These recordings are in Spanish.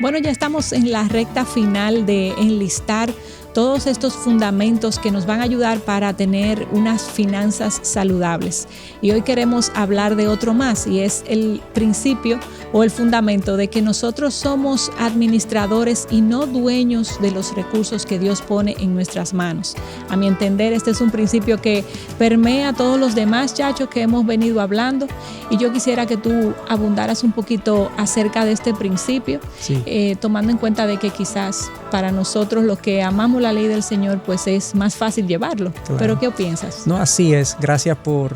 Bueno, ya estamos en la recta final de enlistar todos estos fundamentos que nos van a ayudar para tener unas finanzas saludables. Y hoy queremos hablar de otro más, y es el principio o el fundamento de que nosotros somos administradores y no dueños de los recursos que Dios pone en nuestras manos. A mi entender, este es un principio que permea todos los demás, Chacho, que hemos venido hablando, y yo quisiera que tú abundaras un poquito acerca de este principio, sí. Tomando en cuenta de que quizás para nosotros los que amamos la ley del Señor, pues es más fácil llevarlo. Claro. ¿Pero qué piensas? No, así es. Gracias por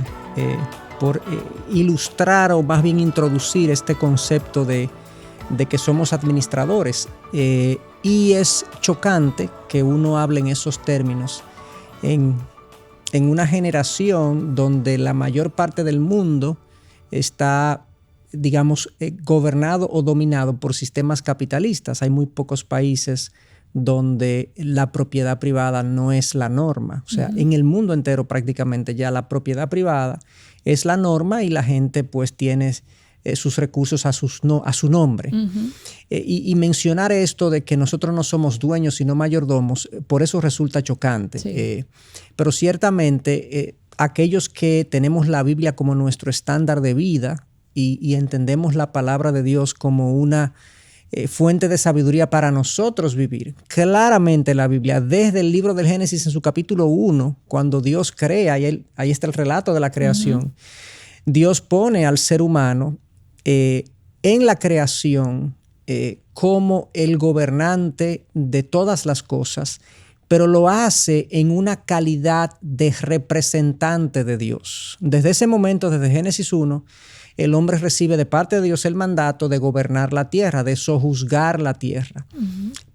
ilustrar o más bien introducir este concepto de que somos administradores. Y es chocante que uno hable en esos términos en una generación donde la mayor parte del mundo está, digamos, gobernado o dominado por sistemas capitalistas. Hay muy pocos países donde la propiedad privada no es la norma. O sea, en el mundo entero prácticamente ya la propiedad privada es la norma y la gente pues tiene sus recursos a su nombre. Y mencionar esto de que nosotros no somos dueños sino mayordomos, por eso resulta chocante. Sí. Pero ciertamente aquellos que tenemos la Biblia como nuestro estándar de vida y entendemos la palabra de Dios como una fuente de sabiduría para nosotros vivir. Claramente la Biblia, desde el libro del Génesis en su capítulo 1, cuando Dios crea, ahí está el relato de la creación, Dios pone al ser humano en la creación como el gobernante de todas las cosas, pero lo hace en una calidad de representante de Dios. Desde ese momento, desde Génesis 1, el hombre recibe de parte de Dios el mandato de gobernar la tierra, de sojuzgar la tierra,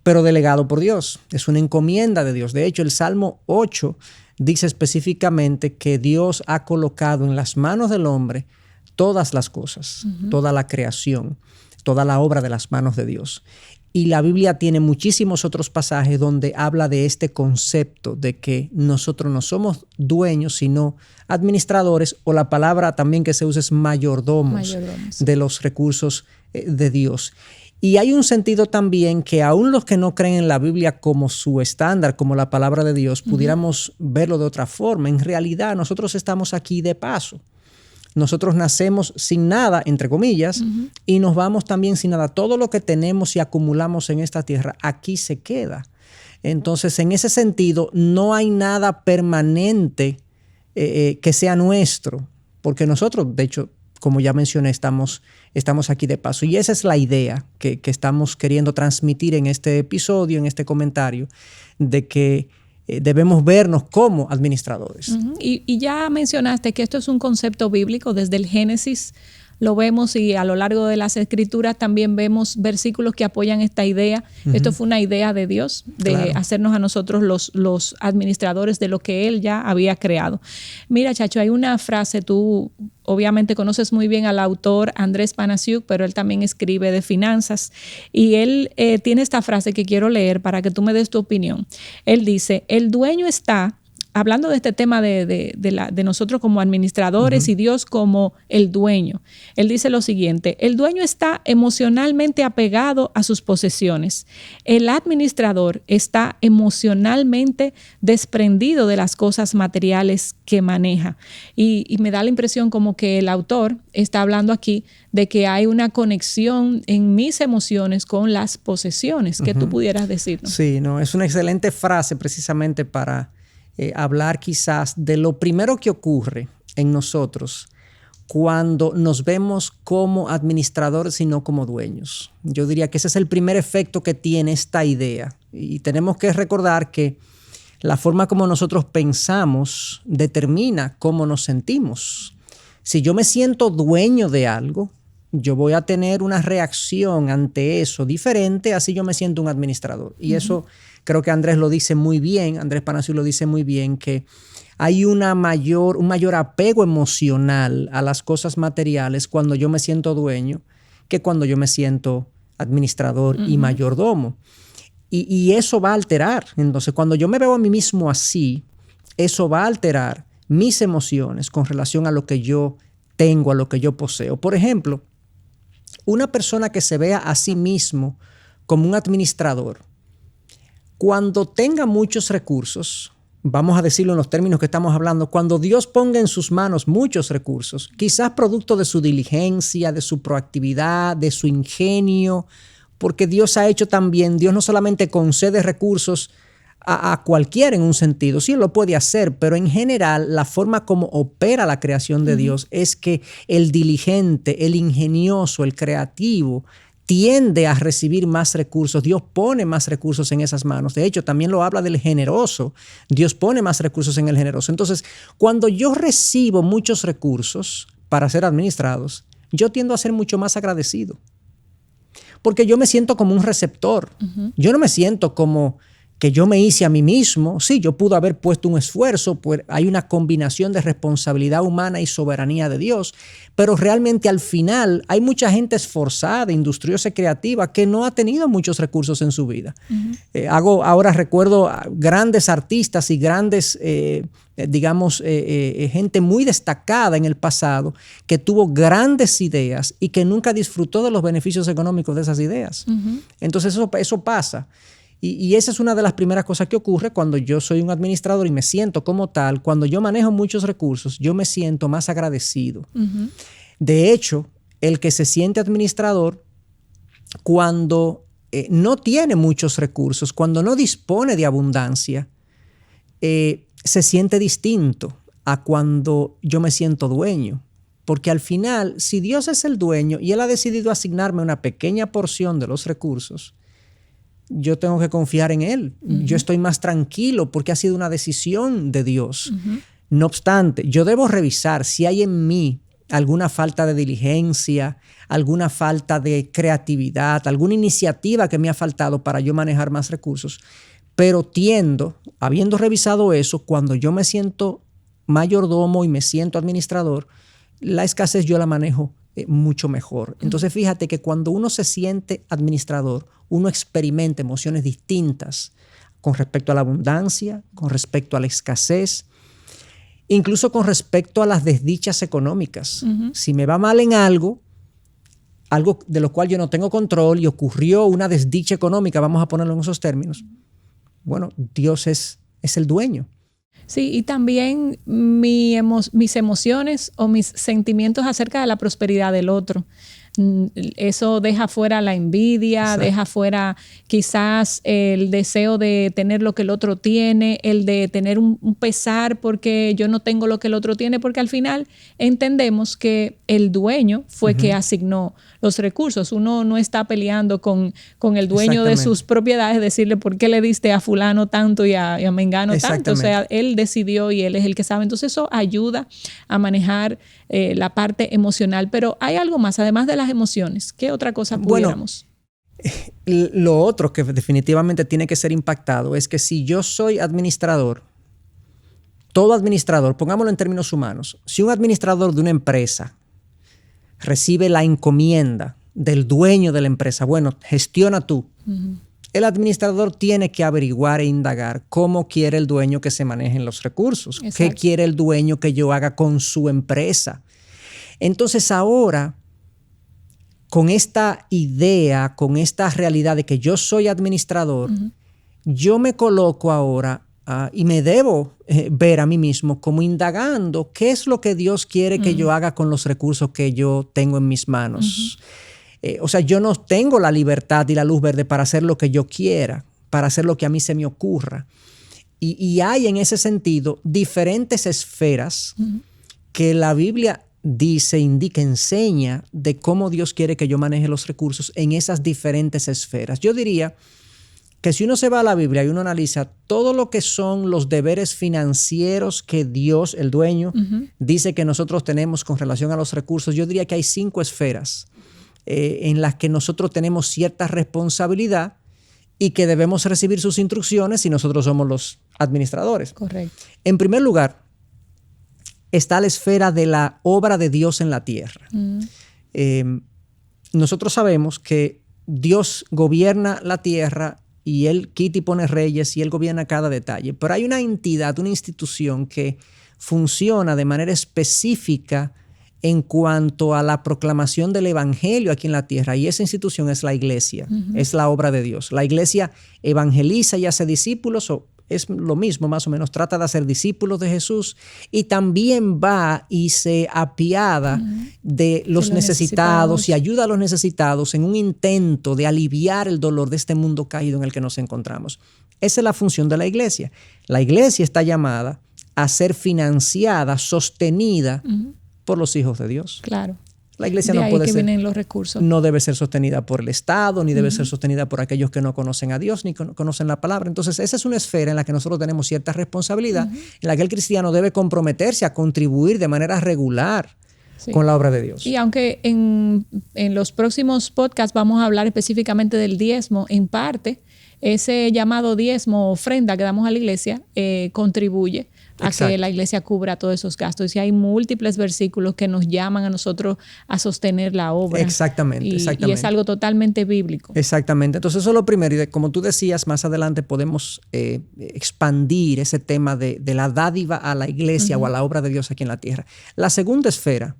pero delegado por Dios. Es una encomienda de Dios. De hecho, el Salmo 8 dice específicamente que Dios ha colocado en las manos del hombre todas las cosas, toda la creación, toda la obra de las manos de Dios. Y la Biblia tiene muchísimos otros pasajes donde habla de este concepto de que nosotros no somos dueños, sino administradores, o la palabra también que se usa es mayordomos. De los recursos de Dios. Y hay un sentido también que aún los que no creen en la Biblia como su estándar, como la palabra de Dios, pudiéramos verlo de otra forma. En realidad, nosotros estamos aquí de paso. Nosotros nacemos sin nada, entre comillas, y nos vamos también sin nada. Todo lo que tenemos y acumulamos en esta tierra, aquí se queda. Entonces, en ese sentido, no hay nada permanente que sea nuestro, porque nosotros, de hecho, como ya mencioné, estamos aquí de paso. Y esa es la idea que estamos queriendo transmitir en este episodio, en este comentario, de que debemos vernos como administradores. Y ya mencionaste que esto es un concepto bíblico desde el Génesis. Lo vemos, y a lo largo de las Escrituras también vemos versículos que apoyan esta idea. Esto fue una idea de Dios, de hacernos a nosotros los administradores de lo que Él ya había creado. Mira, Chacho, hay una frase, tú obviamente conoces muy bien al autor Andrés Panasiuk, pero él también escribe de finanzas, y él tiene esta frase que quiero leer para que tú me des tu opinión. Él dice: el dueño está, hablando de este tema de nosotros como administradores y Dios como el dueño, él dice lo siguiente: el dueño está emocionalmente apegado a sus posesiones. El administrador está emocionalmente desprendido de las cosas materiales que maneja. Y me da la impresión como que el autor está hablando aquí de que hay una conexión en mis emociones con las posesiones. ¿Qué tú pudieras decirnos? Sí, no, es una excelente frase precisamente para hablar quizás de lo primero que ocurre en nosotros cuando nos vemos como administradores y no como dueños. Yo diría que ese es el primer efecto que tiene esta idea. Y tenemos que recordar que la forma como nosotros pensamos determina cómo nos sentimos. Si yo me siento dueño de algo, yo voy a tener una reacción ante eso diferente a si yo me siento un administrador. Y eso creo que Andrés lo dice muy bien, Andrés Panasiuk lo dice muy bien, que hay un mayor apego emocional a las cosas materiales cuando yo me siento dueño que cuando yo me siento administrador y mayordomo. Y eso va a alterar. Entonces, cuando yo me veo a mí mismo así, eso va a alterar mis emociones con relación a lo que yo tengo, a lo que yo poseo. Por ejemplo, una persona que se vea a sí mismo como un administrador, cuando tenga muchos recursos, vamos a decirlo en los términos que estamos hablando, cuando Dios ponga en sus manos muchos recursos, quizás producto de su diligencia, de su proactividad, de su ingenio, porque Dios ha hecho también, Dios no solamente concede recursos a cualquiera en un sentido, sí lo puede hacer, pero en general la forma como opera la creación de Dios es que el diligente, el ingenioso, el creativo tiende a recibir más recursos. Dios pone más recursos en esas manos. De hecho, también lo habla del generoso. Dios pone más recursos en el generoso. Entonces, cuando yo recibo muchos recursos para ser administrados, yo tiendo a ser mucho más agradecido. Porque yo me siento como un receptor. Yo no me siento como que yo me hice a mí mismo. Sí, yo pude haber puesto un esfuerzo, pues hay una combinación de responsabilidad humana y soberanía de Dios, pero realmente al final hay mucha gente esforzada, industriosa y creativa que no ha tenido muchos recursos en su vida. Ahora recuerdo a grandes artistas y grandes, gente muy destacada en el pasado que tuvo grandes ideas y que nunca disfrutó de los beneficios económicos de esas ideas. Entonces eso pasa. Y esa es una de las primeras cosas que ocurre cuando yo soy un administrador y me siento como tal. Cuando yo manejo muchos recursos, yo me siento más agradecido. De hecho, el que se siente administrador, cuando no tiene muchos recursos, cuando no dispone de abundancia, se siente distinto a cuando yo me siento dueño. Porque al final, si Dios es el dueño y Él ha decidido asignarme una pequeña porción de los recursos, yo tengo que confiar en Él. Yo estoy más tranquilo porque ha sido una decisión de Dios. No obstante, yo debo revisar si hay en mí alguna falta de diligencia, alguna falta de creatividad, alguna iniciativa que me ha faltado para yo manejar más recursos. Pero tiendo, habiendo revisado eso, cuando yo me siento mayordomo y me siento administrador, la escasez yo la manejo mucho mejor. Entonces fíjate que cuando uno se siente administrador, uno experimenta emociones distintas con respecto a la abundancia, con respecto a la escasez, incluso con respecto a las desdichas económicas. Si me va mal en algo de lo cual yo no tengo control y ocurrió una desdicha económica, vamos a ponerlo en esos términos, bueno, Dios es el dueño. Sí, y también mis emociones o mis sentimientos acerca de la prosperidad del otro. Eso deja fuera la envidia, exacto, deja fuera quizás el deseo de tener lo que el otro tiene, el de tener un pesar porque yo no tengo lo que el otro tiene, porque al final entendemos que el dueño fue que asignó los recursos. Uno no está peleando con el dueño de sus propiedades, decirle por qué le diste a fulano tanto y a mengano tanto. O sea, él decidió y él es el que sabe. Entonces eso ayuda a manejar la parte emocional. Pero hay algo más, además de las emociones. ¿Qué otra cosa pudiéramos? Bueno, lo otro que definitivamente tiene que ser impactado es que si yo soy administrador, todo administrador, pongámoslo en términos humanos, si un administrador de una empresa recibe la encomienda del dueño de la empresa, bueno, gestiona tú. El administrador tiene que averiguar e indagar cómo quiere el dueño que se manejen los recursos. Exacto. ¿Qué quiere el dueño que yo haga con su empresa? Entonces ahora, con esta idea, con esta realidad de que yo soy administrador, yo me coloco ahora y me debo ver a mí mismo como indagando qué es lo que Dios quiere que yo haga con los recursos que yo tengo en mis manos. O sea, yo no tengo la libertad y la luz verde para hacer lo que yo quiera, para hacer lo que a mí se me ocurra. Y hay en ese sentido diferentes esferas que la Biblia dice, indica, enseña de cómo Dios quiere que yo maneje los recursos en esas diferentes esferas. Yo diría que si uno se va a la Biblia y uno analiza todo lo que son los deberes financieros que Dios, el dueño, dice que nosotros tenemos con relación a los recursos, yo diría que hay 5 esferas en las que nosotros tenemos cierta responsabilidad y que debemos recibir sus instrucciones si nosotros somos los administradores. Correcto. En primer lugar, está la esfera de la obra de Dios en la tierra. Nosotros sabemos que Dios gobierna la tierra y Él quita y pone reyes y Él gobierna cada detalle. Pero hay una entidad, una institución que funciona de manera específica en cuanto a la proclamación del evangelio aquí en la tierra, y esa institución es la iglesia, es la obra de Dios. La iglesia evangeliza y hace discípulos, o es lo mismo más o menos, trata de hacer discípulos de Jesús, y también va y se apiada de los necesitados y ayuda a los necesitados en un intento de aliviar el dolor de este mundo caído en el que nos encontramos. Esa es la función de la iglesia. La iglesia está llamada a ser financiada, sostenida por los hijos de Dios. Claro. La iglesia de no ahí puede que ser, vienen los recursos. No debe ser sostenida por el Estado, ni debe ser sostenida por aquellos que no conocen a Dios, ni conocen la palabra. Entonces, esa es una esfera en la que nosotros tenemos cierta responsabilidad, en la que el cristiano debe comprometerse a contribuir de manera regular con la obra de Dios. Y aunque en los próximos podcasts vamos a hablar específicamente del diezmo, en parte, ese llamado diezmo, ofrenda que damos a la iglesia, contribuye a que la iglesia cubra todos esos gastos. Y hay múltiples versículos que nos llaman a nosotros a sostener la obra. Exactamente. Y es algo totalmente bíblico. Exactamente. Entonces eso es lo primero. Y como tú decías, más adelante podemos expandir ese tema de la dádiva a la iglesia o a la obra de Dios aquí en la tierra. La segunda esfera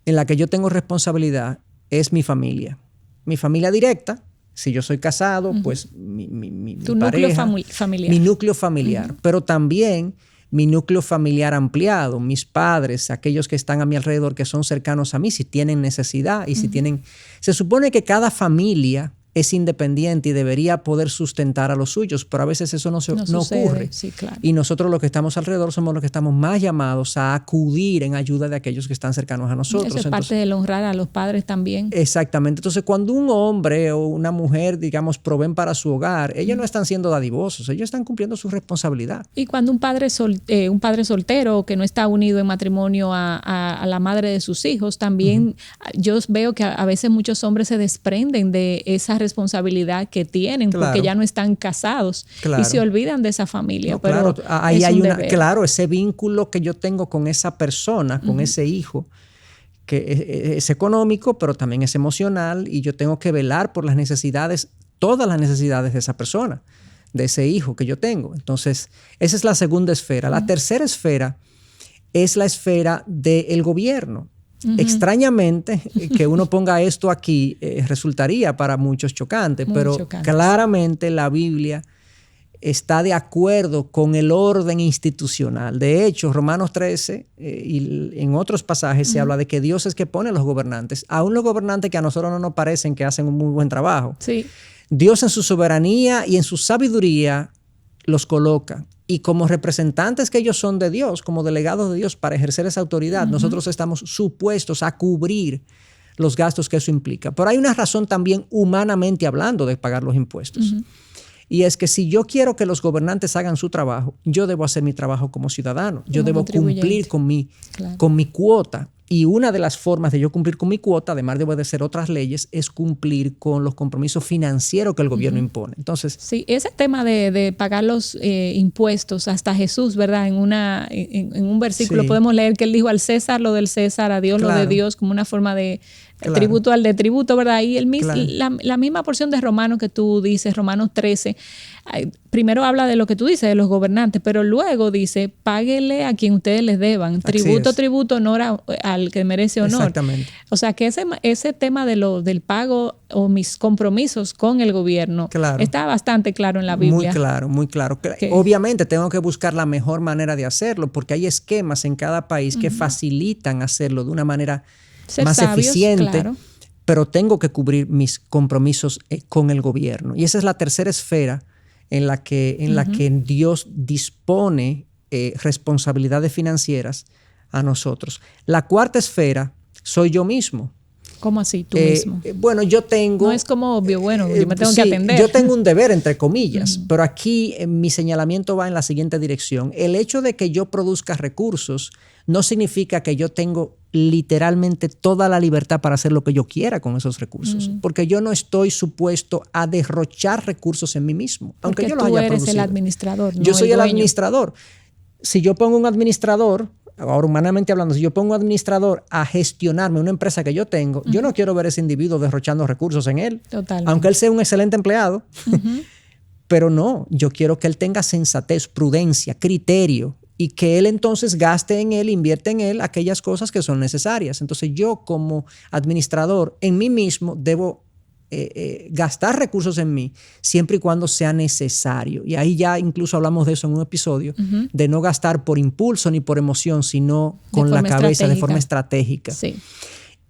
en la que yo tengo responsabilidad es mi familia. Mi familia directa. Si yo soy casado, pues mi pareja, núcleo familiar. Mi núcleo familiar. Pero también mi núcleo familiar ampliado, mis padres, aquellos que están a mi alrededor, que son cercanos a mí, si tienen necesidad y si tienen... Se supone que cada familia es independiente y debería poder sustentar a los suyos, pero a veces eso no ocurre. Sí, claro. Y nosotros los que estamos alrededor somos los que estamos más llamados a acudir en ayuda de aquellos que están cercanos a nosotros. Eso es parte del honrar a los padres también. Exactamente. Entonces, cuando un hombre o una mujer, digamos, proveen para su hogar, ellos no están siendo dadivosos, ellos están cumpliendo su responsabilidad. Y cuando un padre soltero que no está unido en matrimonio a la madre de sus hijos, también yo veo que a veces muchos hombres se desprenden de esa responsabilidad que tienen porque ya no están casados y se olvidan de esa familia. No, pero ahí hay ese vínculo que yo tengo con esa persona, con ese hijo, que es económico, pero también es emocional, y yo tengo que velar por las necesidades, todas las necesidades de esa persona, de ese hijo que yo tengo. Entonces, esa es la segunda esfera. La tercera esfera es la esfera del gobierno. Extrañamente, que uno ponga esto aquí resultaría para muchos chocante, pero claramente la Biblia está de acuerdo con el orden institucional. De hecho, Romanos 13 y en otros pasajes se habla de que Dios es que pone a los gobernantes, aún los gobernantes que a nosotros no nos parecen que hacen un muy buen trabajo. Sí. Dios en su soberanía y en su sabiduría los coloca. Y como representantes que ellos son de Dios, como delegados de Dios para ejercer esa autoridad, nosotros estamos supuestos a cubrir los gastos que eso implica. Pero hay una razón también humanamente hablando de pagar los impuestos. Y es que si yo quiero que los gobernantes hagan su trabajo, yo debo hacer mi trabajo como ciudadano. Yo debo cumplir con mi cuota. Y una de las formas de yo cumplir con mi cuota, además de obedecer otras leyes, es cumplir con los compromisos financieros que el gobierno impone. Entonces, sí, ese tema de pagar los impuestos, hasta Jesús, ¿verdad? En un versículo podemos leer que él dijo: al César lo del César, a Dios lo de Dios, como una forma de tributo al de tributo, ¿verdad? Y la misma porción de Romanos que tú dices, Romanos 13, primero habla de lo que tú dices, de los gobernantes, pero luego dice: páguele a quien ustedes les deban. Tributo, honor al que merece honor. Exactamente. O sea, que ese tema del pago o mis compromisos con el gobierno está bastante claro en la Biblia. Muy claro. Obviamente tengo que buscar la mejor manera de hacerlo, porque hay esquemas en cada país que facilitan hacerlo de una manera más eficiente, pero tengo que cubrir mis compromisos con el gobierno. Y esa es la tercera esfera en la que Dios dispone responsabilidades financieras a nosotros. La cuarta esfera soy yo mismo. ¿Cómo así, tú mismo? Bueno, yo tengo... No es como obvio, bueno, yo me tengo que atender. Yo tengo un deber, entre comillas, pero aquí mi señalamiento va en la siguiente dirección. El hecho de que yo produzca recursos no significa que yo tengo literalmente toda la libertad para hacer lo que yo quiera con esos recursos, porque yo no estoy supuesto a derrochar recursos en mí mismo, aunque yo los haya producido. Tú eres el administrador, no yo soy el dueño. Administrador. Si yo pongo un administrador, ahora humanamente hablando, si yo pongo un administrador a gestionarme una empresa que yo tengo, yo no quiero ver a ese individuo derrochando recursos en él. Totalmente. Aunque él sea un excelente empleado. Pero no, yo quiero que él tenga sensatez, prudencia, criterio y que él entonces gaste en él, invierte en él aquellas cosas que son necesarias. Entonces yo como administrador en mí mismo debo gastar recursos en mí siempre y cuando sea necesario. Y ahí ya incluso hablamos de eso en un episodio, de no gastar por impulso ni por emoción, sino con la cabeza, de forma estratégica. Sí.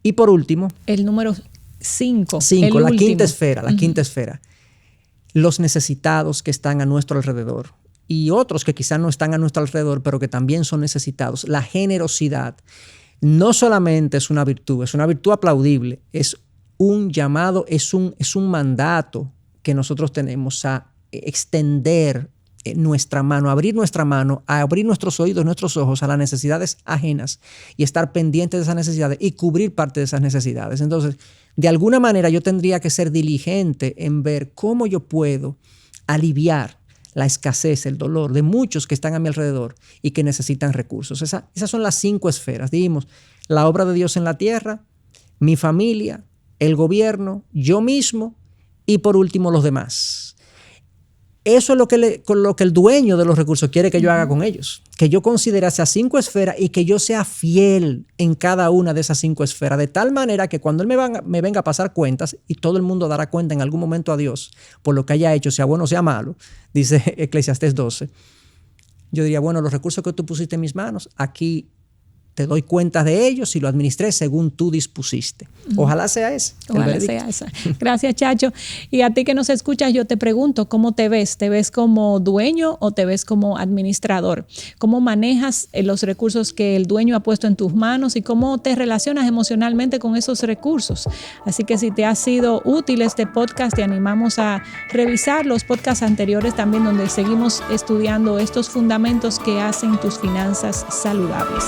Y por último, el número 5. La quinta esfera. Los necesitados que están a nuestro alrededor y otros que quizás no están a nuestro alrededor, pero que también son necesitados. La generosidad no solamente es una virtud aplaudible, es un llamado, es un mandato que nosotros tenemos a extender nuestra mano, a abrir nuestros oídos, nuestros ojos a las necesidades ajenas y estar pendientes de esas necesidades y cubrir parte de esas necesidades. Entonces, de alguna manera yo tendría que ser diligente en ver cómo yo puedo aliviar la escasez, el dolor de muchos que están a mi alrededor y que necesitan recursos. Esas son las 5 esferas. Dijimos, la obra de Dios en la tierra, mi familia, el gobierno, yo mismo y por último los demás. Eso es lo que el dueño de los recursos quiere que yo haga con ellos. Que yo considere esas 5 esferas y que yo sea fiel en cada una de esas 5 esferas. De tal manera que cuando Él me venga a pasar cuentas, y todo el mundo dará cuenta en algún momento a Dios por lo que haya hecho, sea bueno o sea malo, dice Eclesiastés 12, yo diría, bueno, los recursos que tú pusiste en mis manos, aquí te doy cuenta de ellos y lo administré según tú dispusiste. Ojalá sea ese. Ojalá sea esa. Gracias, Chacho. Y a ti que nos escuchas, yo te pregunto, ¿cómo te ves? ¿Te ves como dueño o te ves como administrador? ¿Cómo manejas los recursos que el dueño ha puesto en tus manos y cómo te relacionas emocionalmente con esos recursos? Así que si te ha sido útil este podcast, te animamos a revisar los podcasts anteriores también, donde seguimos estudiando estos fundamentos que hacen tus finanzas saludables.